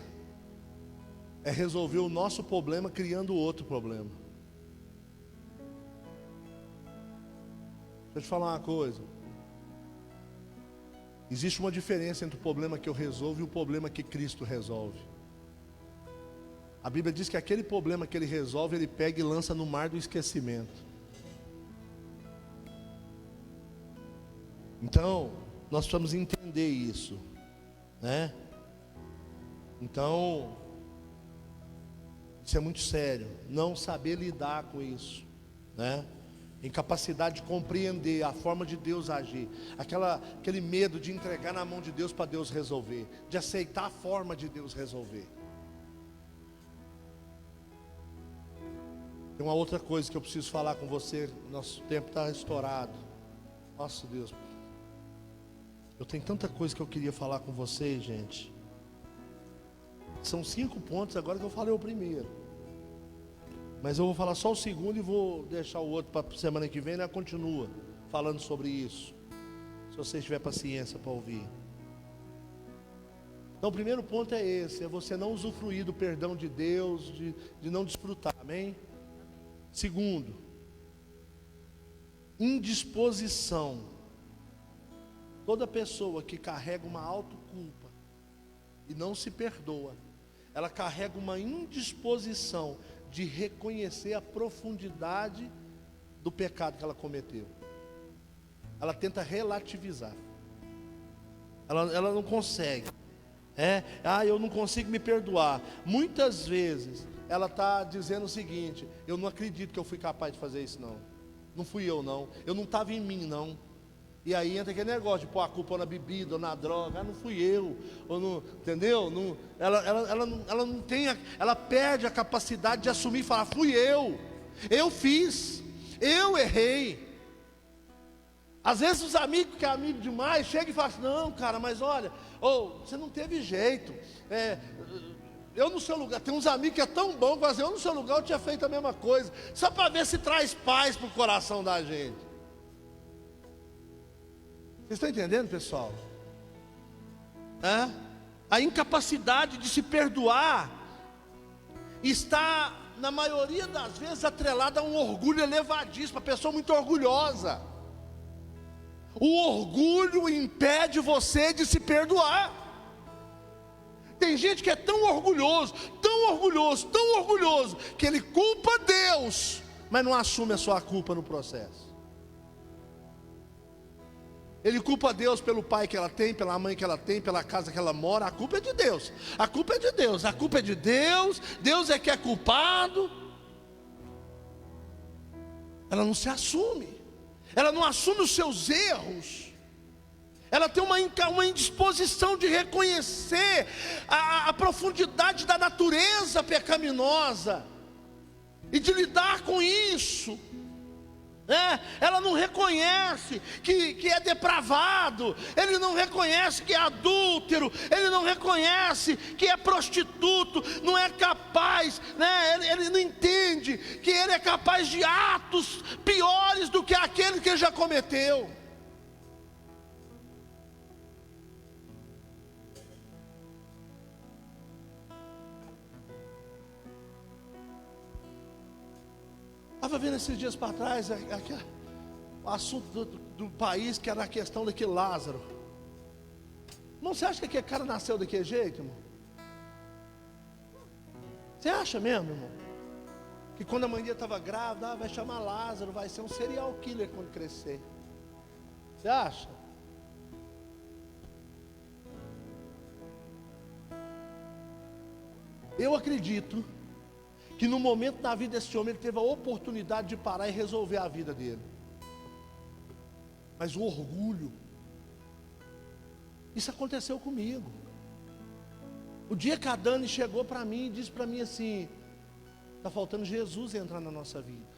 é resolver o nosso problema criando outro problema. Deixa eu te falar uma coisa. Existe uma diferença entre o problema que eu resolvo e o problema que Cristo resolve. A Bíblia diz que aquele problema que Ele resolve, Ele pega e lança no mar do esquecimento. Então, nós precisamos entender isso, né? Então, isso é muito sério. Não saber lidar com isso, né? Incapacidade de compreender a forma de Deus agir, aquele medo de entregar na mão de Deus para Deus resolver, de aceitar a forma de Deus resolver. Tem uma outra coisa que eu preciso falar com você. Nosso tempo está estourado. Nossa Deus, eu tenho tanta coisa que eu queria falar com vocês, gente. São 5 pontos agora que eu falei o primeiro, mas eu vou falar só o segundo e vou deixar o outro para a semana que vem, né? Continua falando sobre isso, se você tiver paciência para ouvir. Então o primeiro ponto é esse: é você não usufruir do perdão de Deus, de não desfrutar, amém? Segundo, indisposição. Toda pessoa que carrega uma autoculpa e não se perdoa, ela carrega uma indisposição de reconhecer a profundidade do pecado que ela cometeu. Ela tenta relativizar. Ela não consegue. Eu não consigo me perdoar. Muitas vezes ela está dizendo o seguinte: eu não acredito que eu fui capaz de fazer isso, não. Não fui eu, não. Eu não estava em mim, não. E aí entra aquele negócio de pôr a culpa na bebida ou na droga. Não fui eu, ou não, entendeu? Não, ela não tem, ela perde a capacidade de assumir e falar: fui eu fiz, eu errei. Às vezes os amigos que é amigo demais chegam e falam assim: não, cara, mas olha, você não teve jeito. Eu no seu lugar, tem uns amigos que é tão bom que eu no seu lugar eu tinha feito a mesma coisa, só para ver se traz paz para o coração da gente. Vocês estão entendendo, pessoal? A incapacidade de se perdoar está, na maioria das vezes, atrelada a um orgulho elevadíssimo, a pessoa muito orgulhosa. O orgulho impede você de se perdoar. Tem gente que é tão orgulhoso, que ele culpa Deus, mas não assume a sua culpa no processo. Ele culpa Deus pelo pai que ela tem, pela mãe que ela tem, pela casa que ela mora. A culpa é de Deus, a culpa é de Deus, a culpa é de Deus, Deus é que é culpado. Ela não se assume. Ela não assume os seus erros. Ela tem uma indisposição de reconhecer a profundidade da natureza pecaminosa e de lidar com isso. Ela não reconhece que é depravado, ele não reconhece que é adúltero, ele não reconhece que é prostituto, não é capaz, ele não entende que ele é capaz de atos piores do que aquele que ele já cometeu. Estava vendo esses dias para trás o assunto do país, que era a questão daquele Lázaro. Irmão, você acha que aquele cara nasceu daquele jeito, irmão? Você acha mesmo, irmão? Que quando a mãe dele estava grávida, vai chamar Lázaro, vai ser um serial killer quando crescer. Você acha? Eu acredito que no momento da vida desse homem, ele teve a oportunidade de parar e resolver a vida dele. Mas o orgulho, isso aconteceu comigo. O dia que a Dani chegou para mim e disse para mim assim: está faltando Jesus entrar na nossa vida.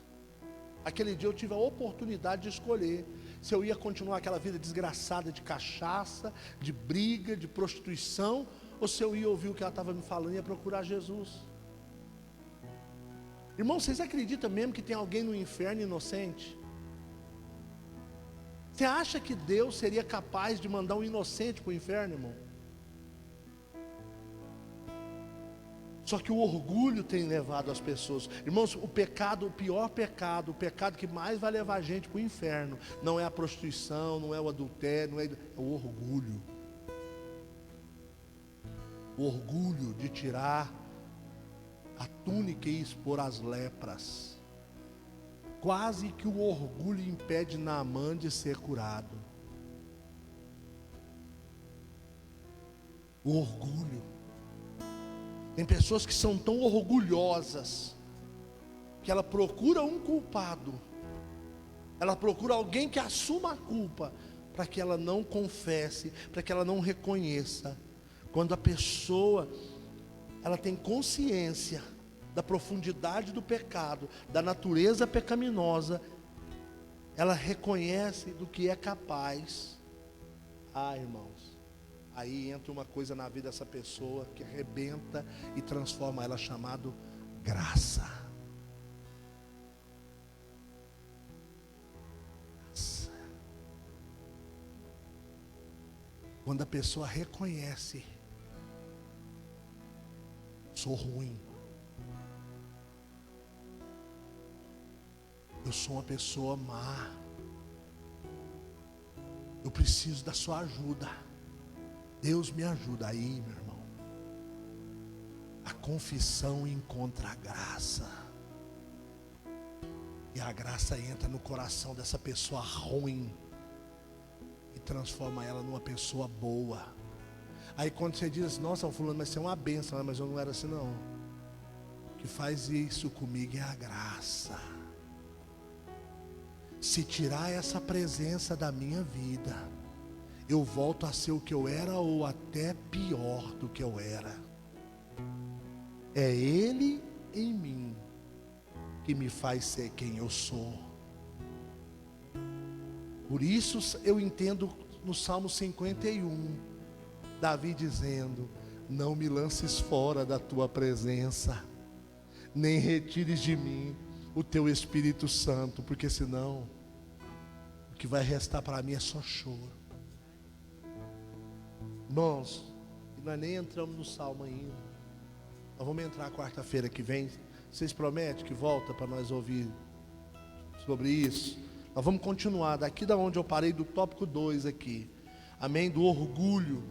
Aquele dia eu tive a oportunidade de escolher se eu ia continuar aquela vida desgraçada de cachaça, de briga, de prostituição, ou se eu ia ouvir o que ela estava me falando e ia procurar Jesus. Irmão, vocês acreditam mesmo que tem alguém no inferno inocente? Você acha que Deus seria capaz de mandar um inocente para o inferno, irmão? Só que o orgulho tem levado as pessoas. Irmãos, o pecado, o pior pecado, o pecado que mais vai levar a gente para o inferno, não é a prostituição, não é o adultério, é o orgulho. O orgulho de tirar a túnica e expor as lepras. Quase que o orgulho impede Naamã de ser curado. O orgulho. Tem pessoas que são tão orgulhosas que ela procura um culpado, ela procura alguém que assuma a culpa, para que ela não confesse, para que ela não reconheça. Quando a pessoa ela tem consciência da profundidade do pecado, da natureza pecaminosa, ela reconhece do que é capaz. Irmãos, aí entra uma coisa na vida dessa pessoa que arrebenta e transforma ela, chamado graça. Graça. Quando a pessoa reconhece: sou ruim, eu sou uma pessoa má, eu preciso da sua ajuda, Deus me ajuda. Aí, meu irmão, a confissão encontra a graça, e a graça entra no coração dessa pessoa ruim e transforma ela numa pessoa boa. Aí quando você diz, nossa, fulano, mas você é uma bênção, mas eu não era assim não. O que faz isso comigo é a graça. Se tirar essa presença da minha vida, eu volto a ser o que eu era, ou até pior do que eu era. É Ele em mim que me faz ser quem eu sou. Por isso eu entendo no Salmo 51, Davi dizendo: não me lances fora da tua presença, nem retires de mim o teu Espírito Santo, porque senão o que vai restar para mim é só choro. Irmãos, nós nem entramos no Salmo ainda. Nós vamos entrar quarta-feira que vem. Vocês prometem que volta para nós ouvir sobre isso? Nós vamos continuar daqui da onde eu parei, do tópico 2 aqui. Amém? Do orgulho.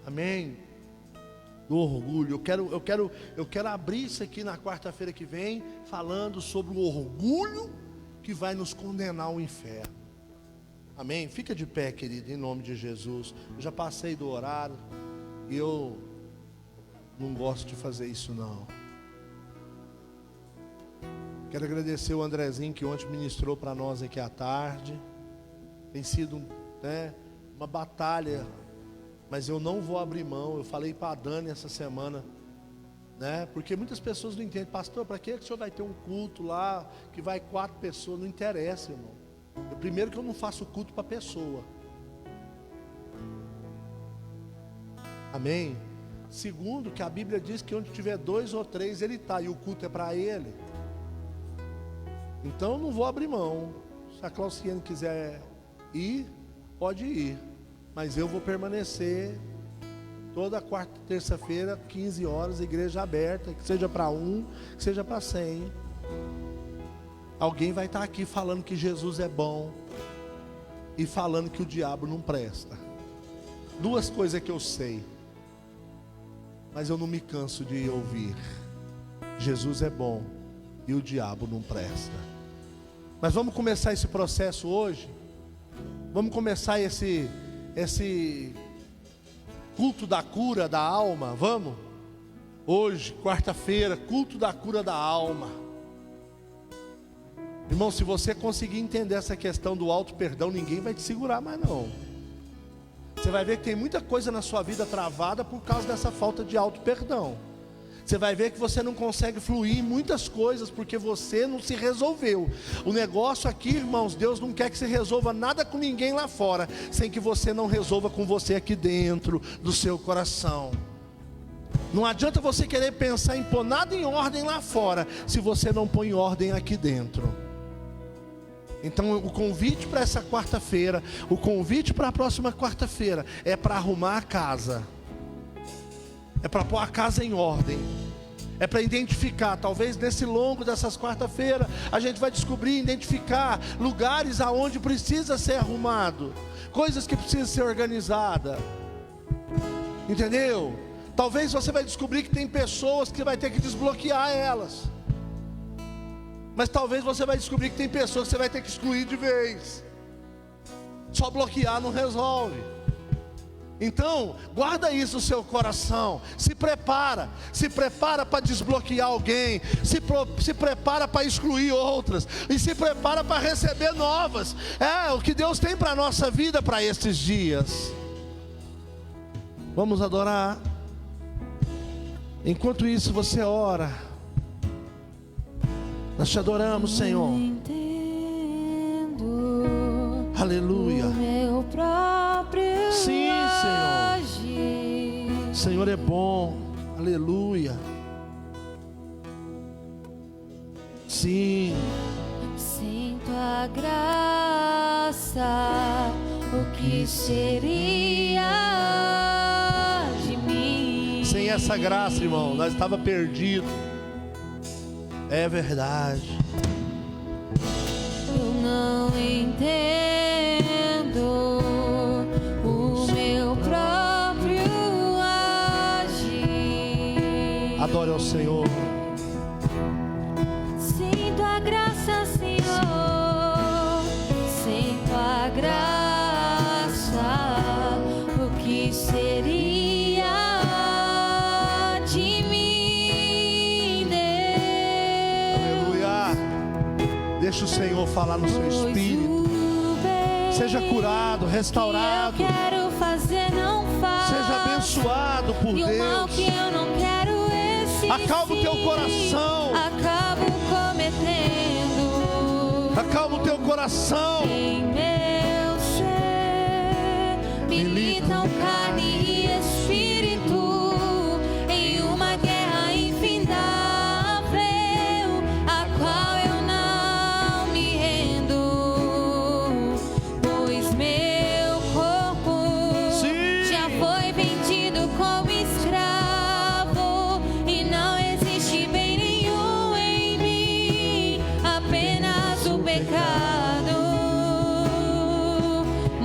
Amém? Do orgulho. Eu quero abrir isso aqui na quarta-feira que vem, falando sobre o orgulho que vai nos condenar ao inferno. Amém? Fica de pé, querido, em nome de Jesus. Eu já passei do horário e eu não gosto de fazer isso não. Quero agradecer o Andrezinho, que ontem ministrou para nós aqui à tarde. Tem sido, uma batalha, mas eu não vou abrir mão. Eu falei para a Dani essa semana, porque muitas pessoas não entendem: pastor, para que o senhor vai ter um culto lá que vai 4 pessoas? Não interessa, irmão. Primeiro que eu não faço culto para pessoa. Amém? Segundo, que a Bíblia diz que onde tiver 2 ou 3 Ele está, e o culto é para Ele. Então eu não vou abrir mão. Se a Clauciane quiser ir, pode ir, mas eu vou permanecer toda quarta e terça-feira, 15 horas, igreja aberta, que seja para 1, que seja para 100. Alguém vai estar aqui falando que Jesus é bom e falando que o diabo não presta. 2 coisas que eu sei, mas eu não me canso de ouvir: Jesus é bom e o diabo não presta. Mas vamos começar esse processo hoje. Vamos começar esse culto da cura da alma. Vamos? Hoje, quarta-feira, culto da cura da alma. Irmão, se você conseguir entender essa questão do auto perdão, ninguém vai te segurar mais não. Você vai ver que tem muita coisa na sua vida travada por causa dessa falta de auto perdão. Você vai ver que você não consegue fluir em muitas coisas porque você não se resolveu. O negócio aqui, irmãos, Deus não quer que você resolva nada com ninguém lá fora, sem que você não resolva com você aqui dentro do seu coração. Não adianta você querer pensar em pôr nada em ordem lá fora, se você não põe em ordem aqui dentro. Então o convite para essa quarta-feira, o convite para a próxima quarta-feira, é para arrumar a casa. É para pôr a casa em ordem. É para identificar, talvez nesse longo dessas quarta-feira, a gente vai descobrir, identificar lugares aonde precisa ser arrumado, coisas que precisam ser organizadas. Entendeu? Talvez você vai descobrir que tem pessoas que vai ter que desbloquear elas. Mas talvez você vai descobrir que tem pessoas que você vai ter que excluir de vez. Só bloquear não resolve. Então, guarda isso no seu coração. Se prepara para desbloquear alguém. Se prepara para excluir outras. E se prepara para receber novas. É o que Deus tem para a nossa vida para esses dias. Vamos adorar. Enquanto isso você ora. Nós te adoramos, Senhor. Aleluia. Sim, Senhor. Senhor é bom. Aleluia. Sim. Sem tua graça, o que seria de mim? Sem essa graça, irmão, nós estávamos perdidos. É verdade. Eu não entendo o meu próprio agir. Adore ao Senhor. Sinto a graça, Senhor. Sinto a graça. O que seria de mim, Deus? Aleluia. Deixa o Senhor falar no seu espírito. Seja curado, restaurado. Que eu quero fazer, não faço. Seja abençoado por e o mal Deus. que eu não quero, esse Acalma o teu coração. acabo cometendo. Acalma o teu coração. Em meu ser militam carne e espírito em uma guerra infindável, a qual eu não me rendo, pois meu corpo já foi vendido como escravo e não existe bem nenhum em mim, apenas o pecado.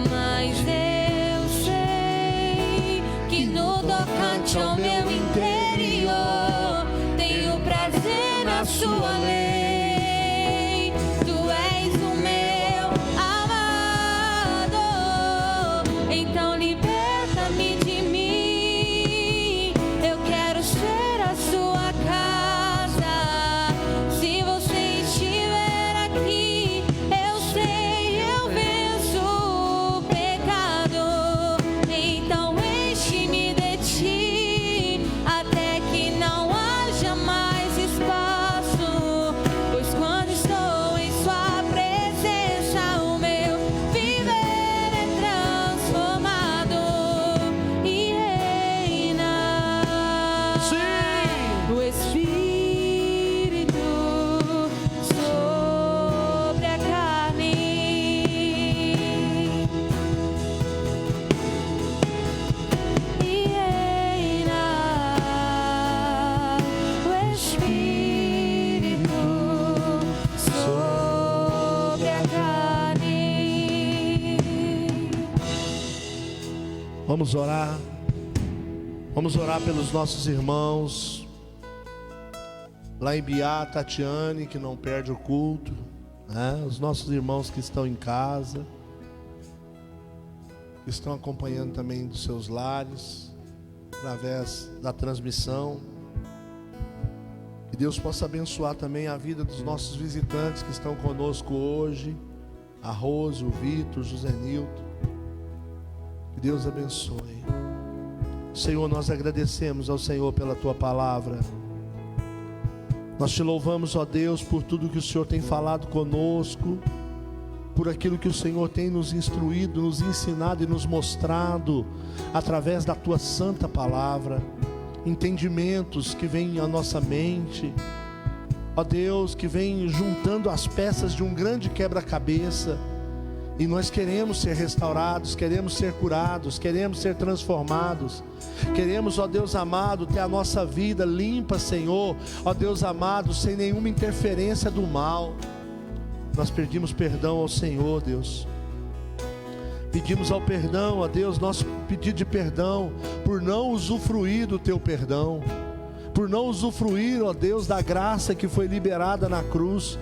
Mas eu sei que no tocante ao meu interior tenho prazer na sua lei. Tu és o meu amado, então liberta-me de mim. Eu quero ser a sua casa. Se você estiver aqui, eu sei, eu venço o pecado. Então enche-me de ti, até que não haja mais espaço. Pois quando estou em sua presença, o meu viver é transformado e reina o Espírito sobre a carne. E reina o Espírito sobre a carne. Vamos orar. Vamos orar pelos nossos irmãos lá em Biá, Tatiane, que não perde o culto, né? Os nossos irmãos que estão em casa, que estão acompanhando também dos seus lares, através da transmissão. Que Deus possa abençoar também a vida dos nossos visitantes que estão conosco hoje, a Rose, o Vitor, o José Nilton. Que Deus abençoe. Senhor, nós agradecemos ao Senhor pela Tua palavra. Nós Te louvamos, ó Deus, por tudo que o Senhor tem falado conosco, por aquilo que o Senhor tem nos instruído, nos ensinado e nos mostrado através da Tua santa palavra. Entendimentos que vêm à nossa mente, ó Deus, que vem juntando as peças de um grande quebra-cabeça. E nós queremos ser restaurados, queremos ser curados, queremos ser transformados. Queremos, ó Deus amado, ter a nossa vida limpa, Senhor, ó Deus amado, sem nenhuma interferência do mal. Nós pedimos perdão ao Senhor, Deus. Pedimos ao perdão, ó Deus, nosso pedido de perdão por não usufruir do Teu perdão, por não usufruir, ó Deus, da graça que foi liberada na cruz,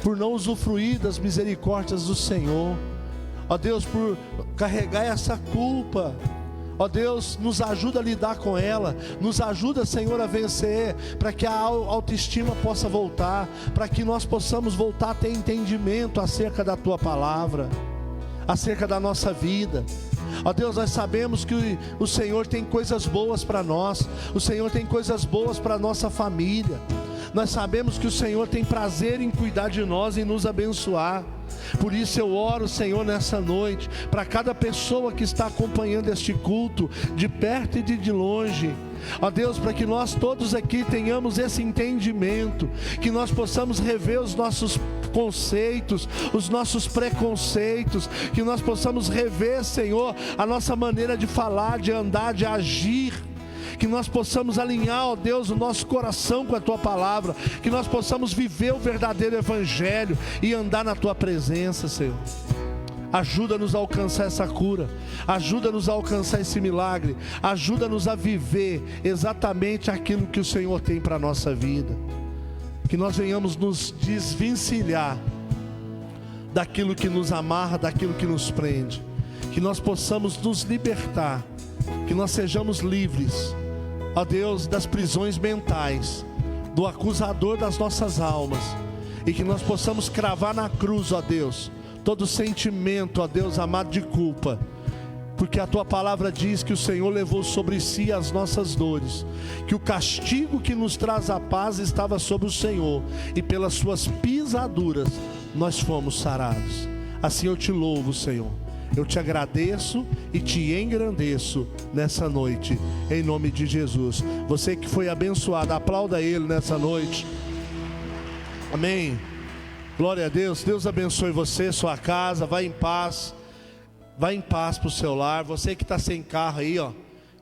por não usufruir das misericórdias do Senhor, ó Deus, por carregar essa culpa. Ó Deus, nos ajuda a lidar com ela, nos ajuda, Senhor, a vencer, para que a autoestima possa voltar, para que nós possamos voltar a ter entendimento acerca da Tua palavra, acerca da nossa vida. Ó Deus, nós sabemos que o Senhor tem coisas boas para nós, o Senhor tem coisas boas para a nossa família. Nós sabemos que o Senhor tem prazer em cuidar de nós e nos abençoar. Por isso eu oro, Senhor, nessa noite, para cada pessoa que está acompanhando este culto, de perto e de longe. Ó Deus, para que nós todos aqui tenhamos esse entendimento, que nós possamos rever os nossos conceitos, os nossos preconceitos, que nós possamos rever, Senhor, a nossa maneira de falar, de andar, de agir. que nós possamos alinhar, ó Deus, o nosso coração com a Tua palavra, que nós possamos viver o verdadeiro Evangelho e andar na Tua presença, Senhor. Ajuda-nos a alcançar essa cura, ajuda-nos a alcançar esse milagre, ajuda-nos a viver exatamente aquilo que o Senhor tem para a nossa vida. Que nós venhamos nos desvencilhar daquilo que nos amarra, daquilo que nos prende. Que nós possamos nos libertar, que nós sejamos livres, ó Deus, das prisões mentais, do acusador das nossas almas, e que nós possamos cravar na cruz, ó Deus, todo sentimento, ó Deus amado, de culpa, porque a Tua palavra diz que o Senhor levou sobre si as nossas dores, que o castigo que nos traz a paz estava sobre o Senhor, e pelas Suas pisaduras nós fomos sarados. Assim eu Te louvo, Senhor, eu Te agradeço e Te engrandeço nessa noite, em nome de Jesus. Você que foi abençoado, aplauda Ele nessa noite. Amém. Glória a Deus. Deus abençoe você, sua casa. Vai em paz. Vai em paz para o seu lar. Você que está sem carro aí, ó,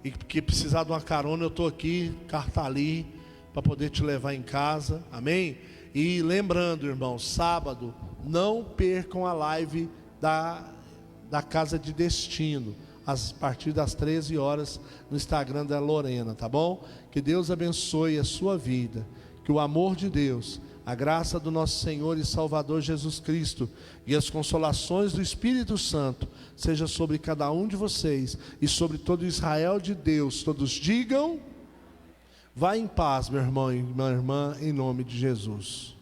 e que precisar de uma carona, eu estou aqui, carro está ali, para poder te levar em casa. Amém? E lembrando, irmão, sábado, não percam a live da Casa de Destino, a partir das 13 horas, no Instagram da Lorena, tá bom? Que Deus abençoe a sua vida, que o amor de Deus, a graça do nosso Senhor e Salvador Jesus Cristo e as consolações do Espírito Santo seja sobre cada um de vocês e sobre todo Israel de Deus. Todos digam: vá em paz, meu irmão e minha irmã, em nome de Jesus.